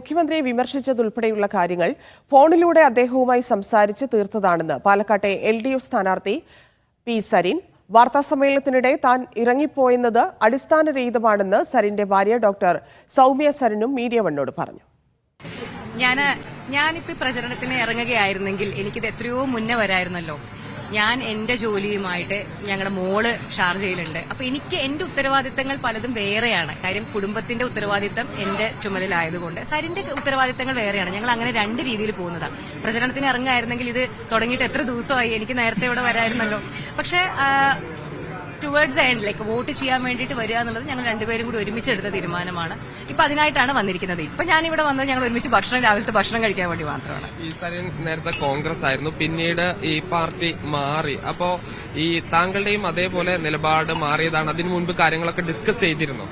മുഖ്യമന്ത്രിയെ വിമർശിച്ചതുൾപ്പെടെയുള്ള കാര്യങ്ങൾ ഫോണിലൂടെ അദ്ദേഹവുമായി സംസാരിച്ച് തീർത്തതാണെന്ന് പാലക്കാട്ടെ LDF സ്ഥാനാർത്ഥി പി സരിൻ. വാർത്താസമ്മേളനത്തിനിടെ താൻ ഇറങ്ങിപ്പോയെന്നത് അടിസ്ഥാനരഹിതമാണെന്ന് സരിന്റെ ഭാര്യ ഡോക്ടർ സൗമ്യ സരിനും മീഡിയ വണ്ണോട് പറഞ്ഞു. ഞാനിപ്പോ പ്രചരണത്തിന് ഇറങ്ങുകയായിരുന്നെങ്കിൽ എനിക്കിത് എത്രയോ മുന്നേ വരായിരുന്നല്ലോ. ഞാൻ എന്റെ ജോലിയുമായിട്ട് ഞങ്ങളുടെ മോള് ഷാർജയിലുണ്ട്. അപ്പൊ എനിക്ക് എന്റെ ഉത്തരവാദിത്തങ്ങൾ പലതും വേറെയാണ്. കാര്യം കുടുംബത്തിന്റെ ഉത്തരവാദിത്തം എന്റെ ചുമലിലായതുകൊണ്ട് സരിന്റെ ഉത്തരവാദിത്തങ്ങൾ വേറെയാണ്. ഞങ്ങൾ അങ്ങനെ രണ്ട് രീതിയിൽ പോകുന്നതാണ്. പ്രചരണത്തിന് ഇറങ്ങുകയായിരുന്നെങ്കിൽ ഇത് തുടങ്ങിയിട്ട് എത്ര ദിവസമായി, എനിക്ക് നേരത്തെ ഇവിടെ വരായിരുന്നല്ലോ. പക്ഷെ ടുവേർഡ്സ് എൻഡ് ലൈക്ക് വോട്ട് ചെയ്യാൻ വേണ്ടിയിട്ട് വരിക എന്നുള്ളത് ഞങ്ങൾ രണ്ടുപേരും കൂടി ഒരുമിച്ചെടുത്ത തീരുമാനമാണ്. ഇപ്പൊ അതിനായിട്ടാണ് വന്നിരിക്കുന്നത്. ഇപ്പൊ ഞാനിവിടെ വന്നത് ഞങ്ങൾ ഒരുമിച്ച് രാവിലത്തെ ഭക്ഷണം കഴിക്കാൻ വേണ്ടി മാത്രമാണ്. ഈ സരിൻ നേരത്തെ കോൺഗ്രസ് ആയിരുന്നു, പിന്നീട് ഈ പാർട്ടി മാറി. അപ്പോ ഈ താങ്കളുടെയും അതേപോലെ നിലപാട് മാറിയതാണ്. അതിനു മുൻപ് കാര്യങ്ങളൊക്കെ ഡിസ്കസ് ചെയ്തിരുന്നു?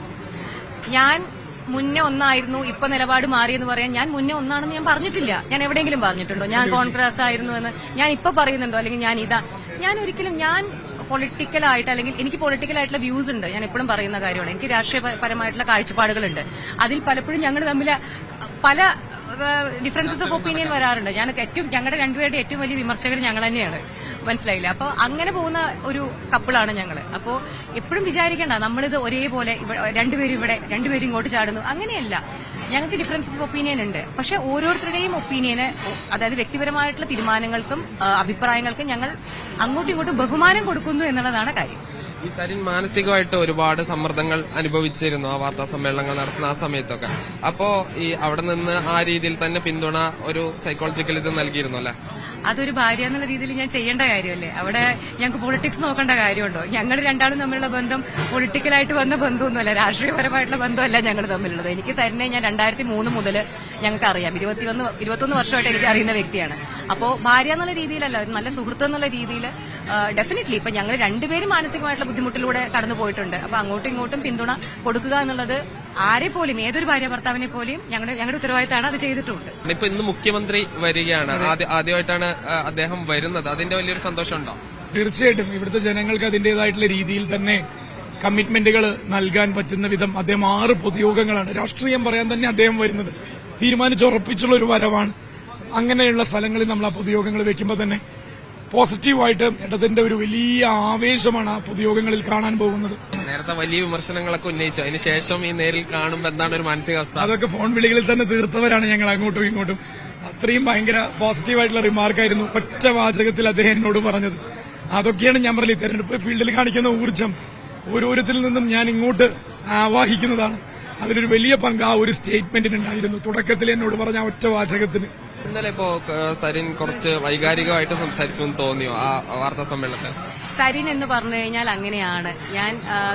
ഞാൻ മുന്നേ ഒന്നായിരുന്നു, ഇപ്പൊ നിലപാട് മാറിയെന്ന് പറയാൻ ഞാൻ മുന്നേ ഒന്നാണെന്ന് ഞാൻ പറഞ്ഞിട്ടില്ല. ഞാൻ എവിടെയെങ്കിലും പറഞ്ഞിട്ടുണ്ടോ ഞാൻ കോൺഗ്രസ് ആയിരുന്നു എന്ന്? ഞാൻ ഇപ്പൊ പറയുന്നുണ്ടോ? അല്ലെങ്കിൽ ഞാൻ ഒരിക്കലും പൊളിറ്റിക്കലായിട്ട്, അല്ലെങ്കിൽ എനിക്ക് പൊളിറ്റിക്കലായിട്ടുള്ള വ്യൂസ് ഉണ്ട്. ഞാൻ എപ്പോഴും പറയുന്ന കാര്യമാണ്. എനിക്ക് രാഷ്ട്രീയപരമായിട്ടുള്ള കാഴ്ചപ്പാടുകളുണ്ട്. അതിൽ പലപ്പോഴും ഞങ്ങൾ തമ്മിൽ പല ഡിഫറൻസസ് ഓഫ് ഒപ്പീനിയൻ വരാറുണ്ട്. ഞങ്ങളുടെ രണ്ടുപേരുടെ ഏറ്റവും വലിയ വിമർശകർ ഞങ്ങൾ തന്നെയാണ്. മനസ്സിലായില്ല? അപ്പോൾ അങ്ങനെ പോകുന്ന ഒരു കപ്പിളാണ് ഞങ്ങൾ. അപ്പോൾ എപ്പോഴും വിചാരിക്കേണ്ട നമ്മളിത് ഒരേപോലെ രണ്ടുപേരും ഇങ്ങോട്ട് ചാടുന്നു, അങ്ങനെയല്ല. ഞങ്ങൾക്ക് ഡിഫറൻസസ് ഓഫ് ഒപ്പീനിയൻ ഉണ്ട്. പക്ഷെ ഓരോരുത്തരുടെയും ഒപ്പീനിയന്, അതായത് വ്യക്തിപരമായിട്ടുള്ള തീരുമാനങ്ങൾക്കും അഭിപ്രായങ്ങൾക്കും ഞങ്ങൾ അങ്ങോട്ടും ഇങ്ങോട്ടും ബഹുമാനം കൊടുക്കുന്നു എന്നുള്ളതാണ് കാര്യം. ഈ സരിൻ മാനസികമായിട്ട് ഒരുപാട് സമ്മർദ്ദങ്ങൾ അനുഭവിച്ചിരുന്നു ആ വാർത്താ സമ്മേളനങ്ങൾ നടത്തുന്ന ആ സമയത്തൊക്കെ. അപ്പോ ഈ അവിടെ നിന്ന് ആ രീതിയിൽ തന്നെ പിന്തുണ ഒരു സൈക്കോളജിക്കൽ ഇത് നൽകിയിരുന്നു അല്ലെ? അതൊരു ഭാര്യ എന്നുള്ള രീതിയിൽ ഞാൻ ചെയ്യേണ്ട കാര്യമല്ലേ? അവിടെ ഞങ്ങൾക്ക് പൊളിറ്റിക്സ് നോക്കേണ്ട കാര്യമുണ്ടോ? ഞങ്ങൾ രണ്ടാളും തമ്മിലുള്ള ബന്ധം പൊളിറ്റിക്കലായിട്ട് വന്ന ബന്ധമൊന്നുമല്ല, രാഷ്ട്രീയപരമായിട്ടുള്ള ബന്ധമല്ല ഞങ്ങൾ തമ്മിലുള്ളത്. എനിക്ക് സരിനെ ഞാൻ 2003 മുതൽ ഞങ്ങൾക്ക് അറിയാം. 21 വർഷമായിട്ട് എനിക്ക് അറിയുന്ന വ്യക്തിയാണ്. അപ്പോൾ ഭാര്യ എന്നുള്ള രീതിയിലല്ല, നല്ല സുഹൃത്ത് എന്നുള്ള രീതിയിൽ ഡെഫിനറ്റ്ലി ഇപ്പൊ ഞങ്ങൾ രണ്ടുപേരും മാനസികമായിട്ടുള്ള ബുദ്ധിമുട്ടിലൂടെ കടന്നു പോയിട്ടുണ്ട്. അപ്പൊ അങ്ങോട്ടും ഇങ്ങോട്ടും പിന്തുണ കൊടുക്കുക എന്നുള്ളത് ആരെ പോലും, ഏതൊരു ഭാര്യ ഭർത്താവിനെ പോലെയും ഞങ്ങളുടെ ഉത്തരവാദിത്തമാണ്. അത് ചെയ്തിട്ടുണ്ട്. ഇപ്പൊ ഇന്ന് മുഖ്യമന്ത്രി വരികയാണ്, ആദ്യമായിട്ടാണ് അദ്ദേഹം വരുന്നത്. അതിന്റെ വലിയൊരു സന്തോഷമുണ്ടോ? തീർച്ചയായിട്ടും ഇവിടുത്തെ ജനങ്ങൾക്ക് അതിന്റേതായിട്ടുള്ള രീതിയിൽ തന്നെ കമ്മിറ്റ്മെന്റുകൾ നൽകാൻ പറ്റുന്ന വിധം അദ്ദേഹം 6 പൊതുയോഗങ്ങളാണ്, രാഷ്ട്രീയം പറയാൻ തന്നെ അദ്ദേഹം വരുന്നത് തീരുമാനിച്ചുറപ്പിച്ചുള്ള ഒരു വരവാണ്. അങ്ങനെയുള്ള സ്ഥലങ്ങളിൽ നമ്മൾ ആ പൊതുയോഗങ്ങൾ വെക്കുമ്പോൾ തന്നെ പോസിറ്റീവായിട്ട് ഇടതിന്റെ ഒരു വലിയ ആവേശമാണ് ആ പൊതുയോഗങ്ങളിൽ കാണാൻ പോകുന്നത്. നേരത്തെ വലിയ വിമർശനങ്ങളൊക്കെ ഉന്നയിച്ചു, അതിനുശേഷം ഈ നേരിൽ കാണുമ്പോൾ എന്താണ് ഒരു മാനസികാവസ്ഥ? അതൊക്കെ ഫോൺ വിളികളിൽ തന്നെ തീർത്തവരാണ് ഞങ്ങൾ അങ്ങോട്ടും ഇങ്ങോട്ടും. അത്രയും ഭയങ്കര പോസിറ്റീവായിട്ടുള്ള റിമാർക്കായിരുന്നു ഒറ്റ വാചകത്തിൽ അദ്ദേഹം എന്നോട് പറഞ്ഞത്. അതൊക്കെയാണ് ഞാൻ പറഞ്ഞത്, തെരഞ്ഞെടുപ്പ് ഫീൽഡിൽ കാണിക്കുന്ന ഊർജ്ജം ഓരോരുത്തരിൽ നിന്നും ഞാൻ ഇങ്ങോട്ട് ആവാഹിക്കുന്നതാണ്. അതിലൊരു വലിയ പങ്ക് ആ ഒരു സ്റ്റേറ്റ്മെന്റിനുണ്ടായിരുന്നു. തുടക്കത്തിൽ എന്നോട് പറഞ്ഞ ഒറ്റ വാചകത്തിന്. ഇന്നലെ ഇപ്പോ സരിൻ കുറച്ച് വൈകാരികമായിട്ട് സംസാരിച്ചു എന്ന് തോന്നിയോ ആ വാർത്താ സമ്മേളനത്തിൽ? സരിൻ എന്ന് പറഞ്ഞു കഴിഞ്ഞാൽ അങ്ങനെയാണ്. ഞാൻ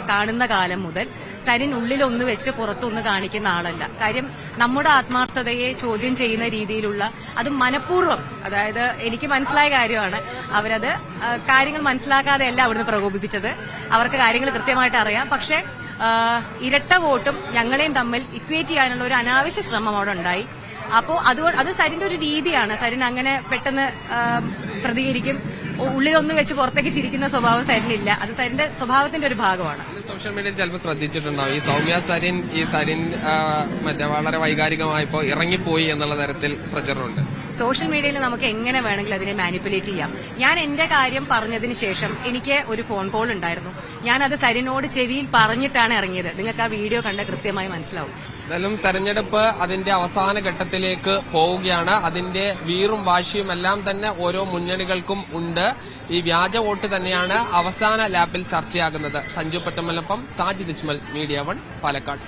കാണുന്ന കാലം മുതൽ സരിൻ ഉള്ളിലൊന്ന് വെച്ച് പുറത്തൊന്ന് കാണിക്കുന്ന ആളല്ല. കാര്യം നമ്മുടെ ആത്മാർത്ഥതയെ ചോദ്യം ചെയ്യുന്ന രീതിയിലുള്ള, അത് മനഃപൂർവ്വം, അതായത് എനിക്ക് മനസ്സിലായ കാര്യമാണ്. അവരത് കാര്യങ്ങൾ മനസ്സിലാക്കാതെയല്ല അവിടുന്ന് പ്രകോപിപ്പിച്ചത്. അവർക്ക് കാര്യങ്ങൾ കൃത്യമായിട്ട് അറിയാം. പക്ഷെ ഇരട്ട വോട്ടും ഞങ്ങളെയും തമ്മിൽ ഇക്വേറ്റ് ചെയ്യാനുള്ള ഒരു അനാവശ്യ ശ്രമം അവിടെ ഉണ്ടായി. അപ്പോ അത് സരിന്റെ ഒരു രീതിയാണ്. സരിൻ അങ്ങനെ പെട്ടെന്ന് പ്രതികരിക്കും. ഉള്ളിലൊന്നും വെച്ച് പുറത്തേക്ക് ചിരിക്കുന്ന സ്വഭാവം സരിനില്ല. അത് സരിന്റെ സ്വഭാവത്തിന്റെ ഒരു ഭാഗമാണ്. സോഷ്യൽ മീഡിയയിൽ ചിലപ്പോൾ ശ്രദ്ധിച്ചിട്ടുണ്ടാവും, ഈ സൗമ്യ സരിൻ മറ്റേ വളരെ വൈകാരികമായപ്പോ ഇറങ്ങിപ്പോയി എന്നുള്ള തരത്തിൽ പ്രചരണമുണ്ട്. സോഷ്യൽ മീഡിയയിൽ നമുക്ക് എങ്ങനെ വേണമെങ്കിലും അതിനെ മാനിപ്പുലേറ്റ് ചെയ്യാം. ഞാൻ എന്റെ കാര്യം പറഞ്ഞതിന് ശേഷം എനിക്ക് ഒരു ഫോൺ കോൾ ഉണ്ടായിരുന്നു. ഞാനത് സരിനോട് ചെവിയിൽ പറഞ്ഞിട്ടാണ് ഇറങ്ങിയത്. നിങ്ങൾക്ക് ആ വീഡിയോ കണ്ട കൃത്യമായി മനസ്സിലാവും. എന്തായാലും തെരഞ്ഞെടുപ്പ് അതിന്റെ അവസാന ഘട്ടത്തിലേക്ക് പോവുകയാണ്. അതിന്റെ വീറും വാശിയും എല്ലാം തന്നെ ഓരോ മുന്നണികൾക്കും ഉണ്ട്. ഈ വ്യാജ വോട്ട് തന്നെയാണ് അവസാന ലാപ്പിൽ ചർച്ചയാകുന്നത്. സഞ്ജു പറ്റമലപ്പം, സാജിദ് ഇസ്മൽ, മീഡിയ 1, പാലക്കാട്.